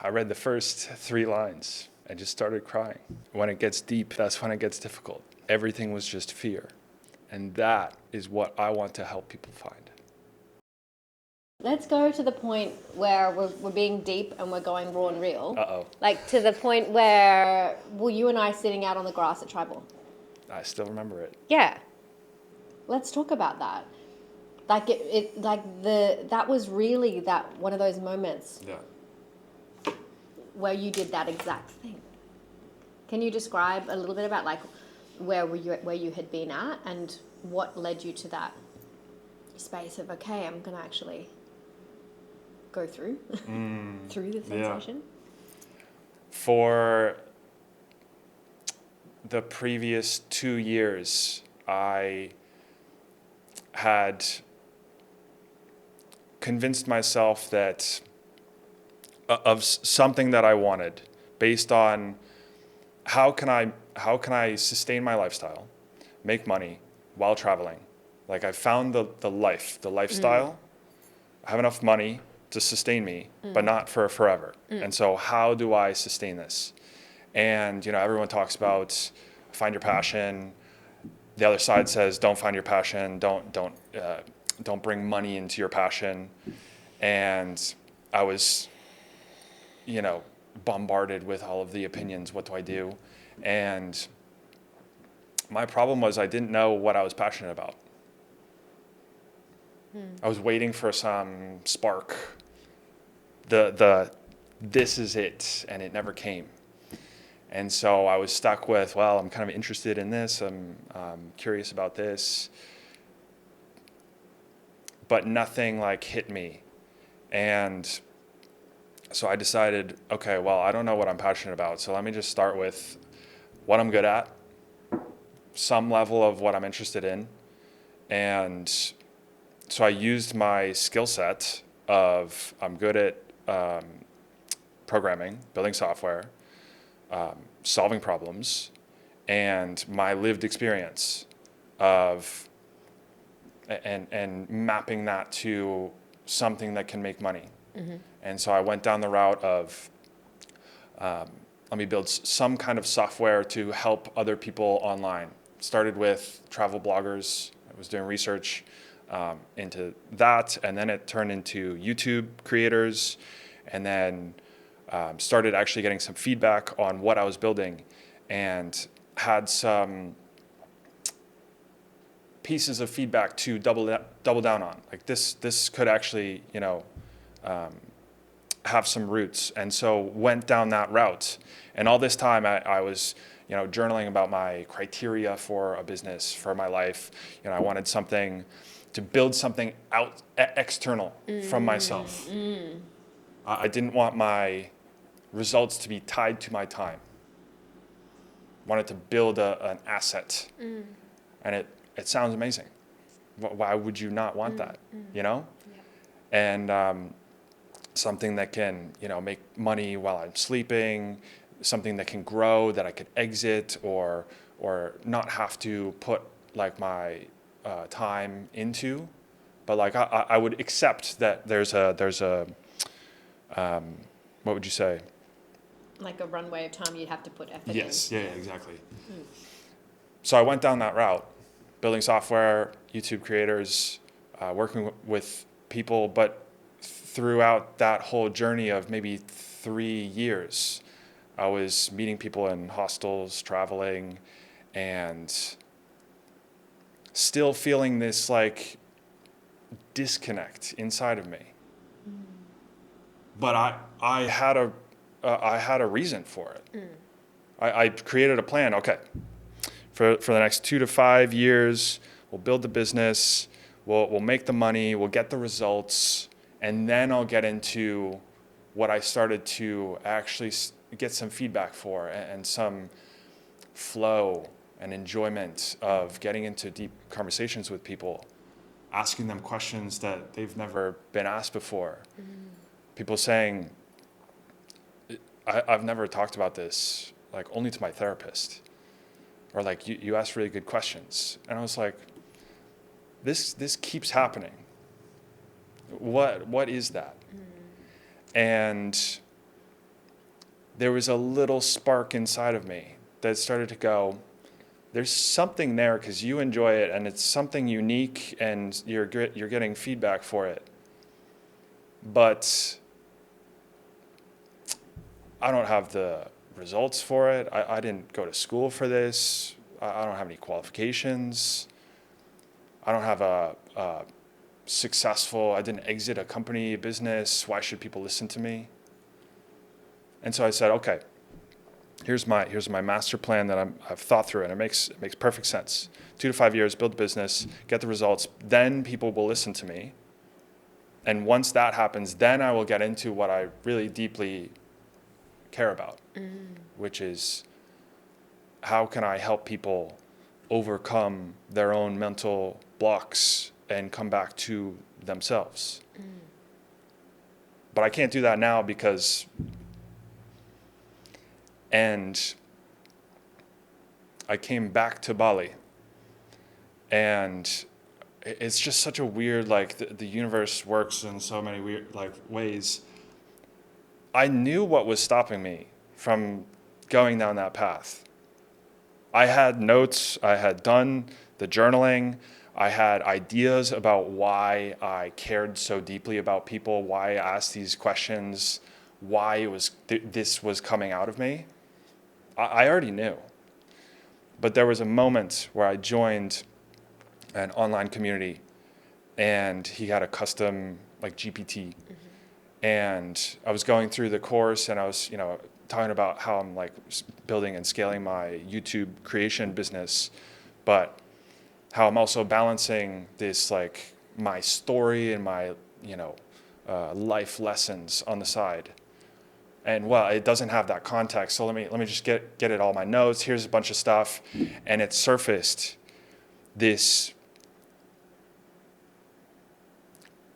I read the first 3 lines and just started crying. When it gets deep, that's when it gets difficult. Everything was just fear. And that is what I want to help people find. Let's go to the point where we're being deep and we're going raw and real. Uh-oh. Like to the point where, well, you and I sitting out on the grass at Tribal. I still remember it. Yeah. Let's talk about that. Like that was really that one of those moments Yeah. where you did that exact thing. Can you describe a little bit about like where you had been at and what led you to that space of, okay, I'm gonna actually go through through the sensation? Yeah. For the previous 2 years, I had convinced myself that of something that I wanted based on how can I sustain my lifestyle, make money while traveling. Like I found the lifestyle. I have enough money to sustain me, but not for forever. And so how do I sustain this? And everyone talks about find your passion. The other side says don't find your passion. Don't bring money into your passion. And I was, bombarded with all of the opinions. What do I do? And my problem was I didn't know what I was passionate about. I was waiting for some spark. This is it, and it never came. And so I was stuck with, well, I'm kind of interested in this. I'm curious about this, but nothing like hit me. And so I decided, okay, well, I don't know what I'm passionate about. So let me just start with what I'm good at, some level of what I'm interested in. And so I used my skill set of I'm good at programming, building software, solving problems, and my lived experience of and mapping that to something that can make money. And so I went down the route of let me build some kind of software to help other people online. Started with travel bloggers. I was doing research into that, and then it turned into YouTube creators, and then started actually getting some feedback on what I was building, and had some pieces of feedback to double down on. Like this could actually, have some roots. And so went down that route. And all this time I was, journaling about my criteria for a business, for my life. I wanted something to build something out external from myself. I didn't want my results to be tied to my time. Wanted to build an asset. And it sounds amazing. Why would you not want that? Yeah. And something that can, make money while I'm sleeping, something that can grow, that I could exit or not have to put like my time into, but like I would accept that there's a what would you say? Like a runway of time you'd have to put effort in. Yes, yeah, exactly. So I went down that route, building software, YouTube creators, working with people, but throughout that whole journey of maybe 3 years, I was meeting people in hostels, traveling, and still feeling this like disconnect inside of me. But I had a reason for it. I created a plan. Okay, for the next 2 to 5 years, we'll build the business, we'll make the money, we'll get the results, and then I'll get into what I started to actually get some feedback for and some flow and enjoyment of getting into deep conversations with people, asking them questions that they've never been asked before. People saying, I've never talked about this, like only to my therapist. Or like, you ask really good questions. And I was like, this keeps happening. What is that? And there was a little spark inside of me that started to go, there's something there because you enjoy it and it's something unique and you're getting feedback for it. But I don't have the results for it. I didn't go to school for this. I don't have any qualifications. I don't have a successful, I didn't exit a company, business. Why should people listen to me? And so I said, okay, here's my master plan that I've thought through, and it makes perfect sense. 2 to 5 years, build a business, get the results, then people will listen to me. And once that happens, then I will get into what I really deeply care about, which is how can I help people overcome their own mental blocks and come back to themselves. But I can't do that now because, and I came back to Bali, and it's just such a weird, like the universe works in so many weird like ways. I knew what was stopping me from going down that path. I had notes, I had done the journaling, I had ideas about why I cared so deeply about people, why I asked these questions, why it was this was coming out of me. I already knew. But there was a moment where I joined an online community and he had a custom like GPT. And I was going through the course and I was, talking about how I'm like building and scaling my YouTube creation business, but how I'm also balancing this like my story and my, life lessons on the side. And well, it doesn't have that context. So let me just get it all my notes. Here's a bunch of stuff. And it surfaced this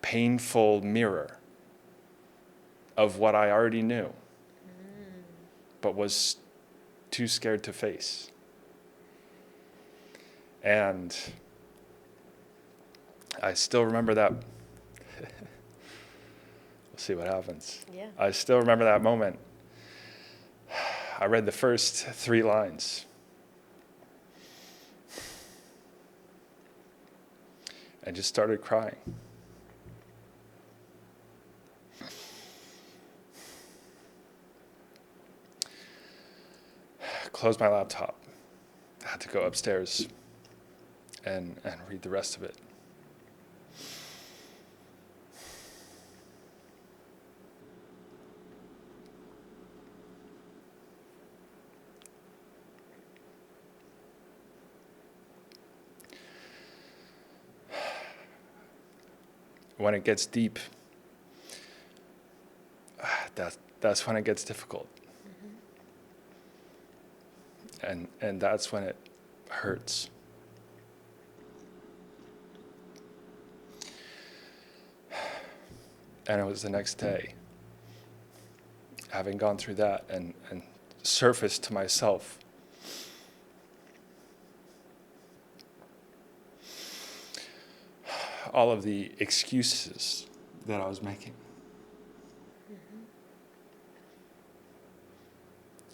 painful mirror of what I already knew, but was too scared to face. And I still remember that. We'll see what happens. Yeah. I still remember that moment. I read the first 3 lines. And just started crying. Closed my laptop. I had to go upstairs and read the rest of it. When it gets deep, that's when it gets difficult. And that's when it hurts. And it was the next day, having gone through that and surfaced to myself all of the excuses that I was making.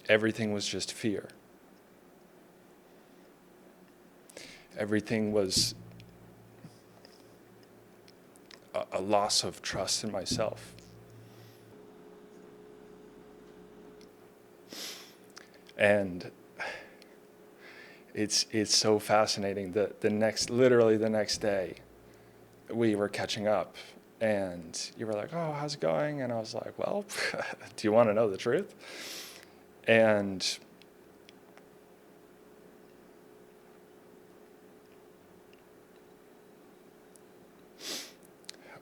Everything was just fear. Everything was a loss of trust in myself. And it's so fascinating that literally the next day, we were catching up and you were like, oh, how's it going? And I was like, well, do you want to know the truth? And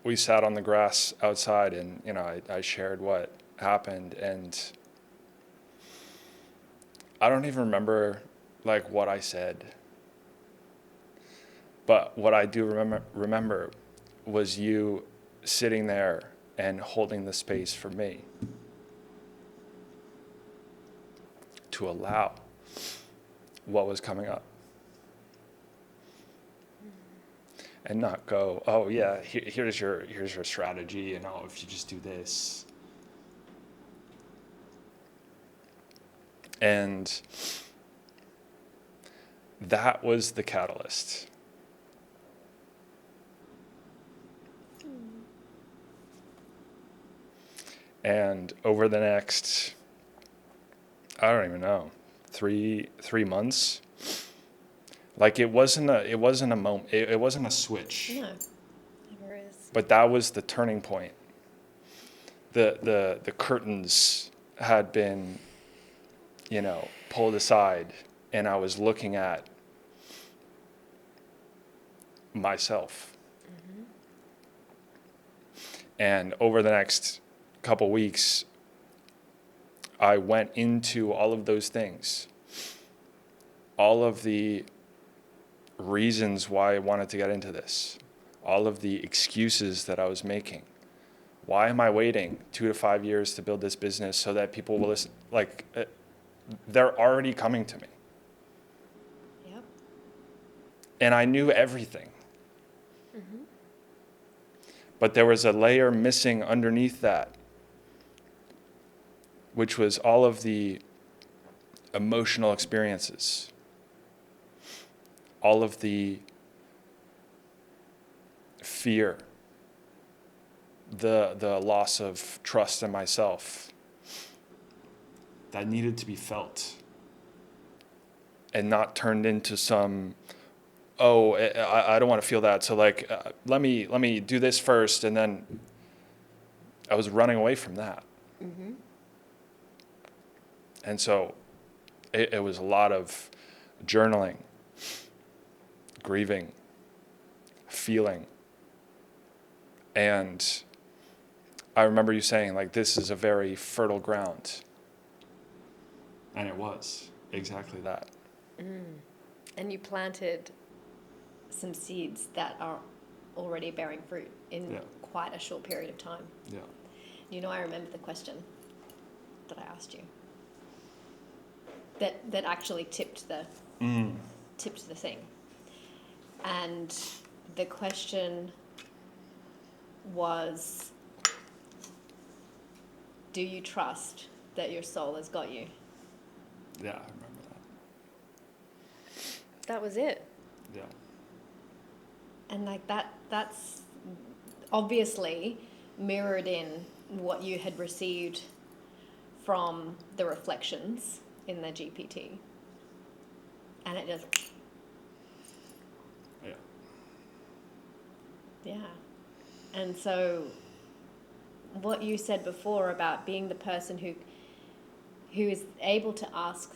we sat on the grass outside and, I shared what happened, and I don't even remember like what I said. But what I do remember was you sitting there and holding the space for me to allow what was coming up. And not go, oh yeah, here's your strategy, and oh, if you just do this. And that was the catalyst. And over the next, I don't even know, three months, like it wasn't a moment, it wasn't a switch. No, never is. But that was the turning point. The curtains had been, pulled aside, and I was looking at myself. Mm-hmm. And over the next couple weeks, I went into all of those things, all of the reasons why I wanted to get into this, all of the excuses that I was making. Why am I waiting 2 to 5 years to build this business so that people will listen? Like, they're already coming to me. Yep. And I knew everything. Mm-hmm. But there was a layer missing underneath that, which was all of the emotional experiences, all of the fear, the loss of trust in myself that needed to be felt and not turned into some, I don't want to feel that, so like let me do this first, and then I was running away from that. Mm-hmm. And so it was a lot of journaling, grieving, feeling. And I remember you saying, like, this is a very fertile ground. And it was exactly that. And you planted some seeds that are already bearing fruit in quite a short period of time. Yeah. I remember the question that I asked you that actually tipped the thing. And the question was, do you trust that your soul has got you? Yeah, I remember that. That was it. Yeah. And like that's obviously mirrored in what you had received from the reflections in the GPT. And it just, Yeah. yeah. And so what you said before about being the person who is able to ask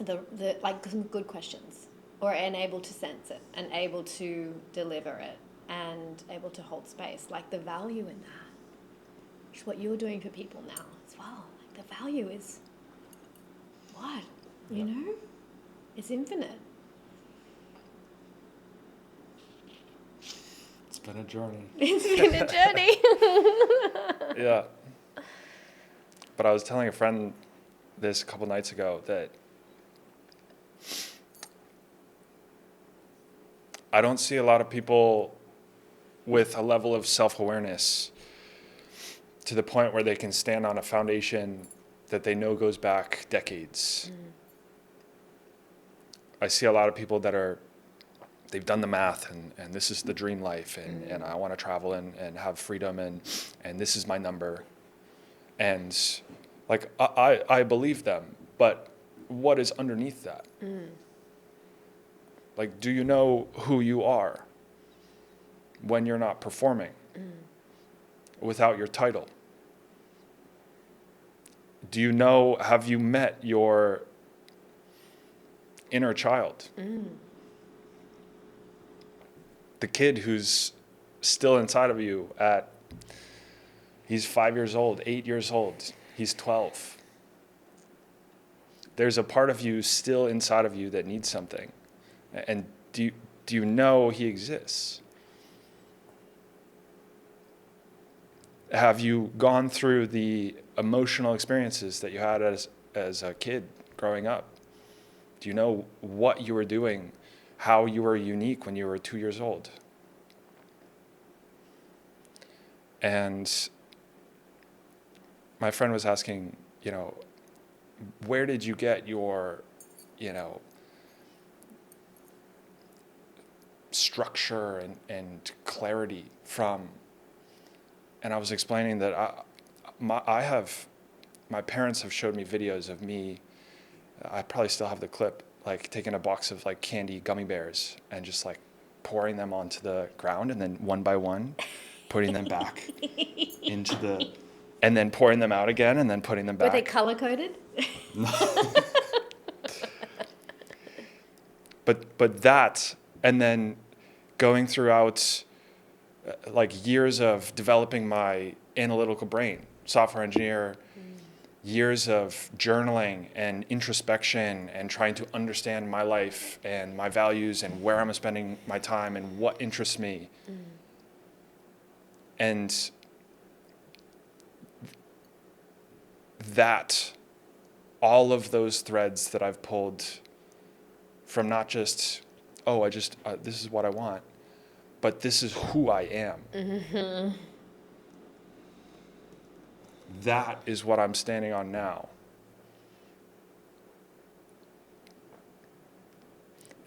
the like some good questions, and able to sense it, and able to deliver it, and able to hold space, like the value in that is what you're doing for people now as well. Like the value is what, it's infinite. It's been a journey. It's been a journey. Yeah. But I was telling a friend this a couple nights ago that I don't see a lot of people with a level of self-awareness to the point where they can stand on a foundation that they know goes back decades. I see a lot of people that they've done the math, and this is the dream life, and I want to travel and have freedom, and this is my number. And like, I believe them, but what is underneath that? Like, do you know who you are when you're not performing without your title? Do you know, have you met your inner child? The kid who's still inside of you he's 5 years old, 8 years old, he's 12. There's a part of you still inside of you that needs something. And do you know he exists? Have you gone through the emotional experiences that you had as a kid growing up? Do you know what you were doing, how you were unique when you were 2 years old? And my friend was asking, where did you get your, you know, structure and clarity from? And I was explaining that my parents have showed me videos of me. I probably still have the clip, like taking a box of like candy gummy bears and just like pouring them onto the ground, and then one by one putting them back into the, and then pouring them out again, and then putting them Were they back. color coded? But that, and then going throughout like years of developing my analytical brain, software engineer, years of journaling and introspection and trying to understand my life and my values and where I'm spending my time and what interests me. And that, all of those threads that I've pulled from not just, this is what I want, but this is who I am. That is what I'm standing on now.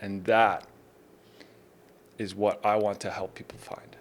And that is what I want to help people find.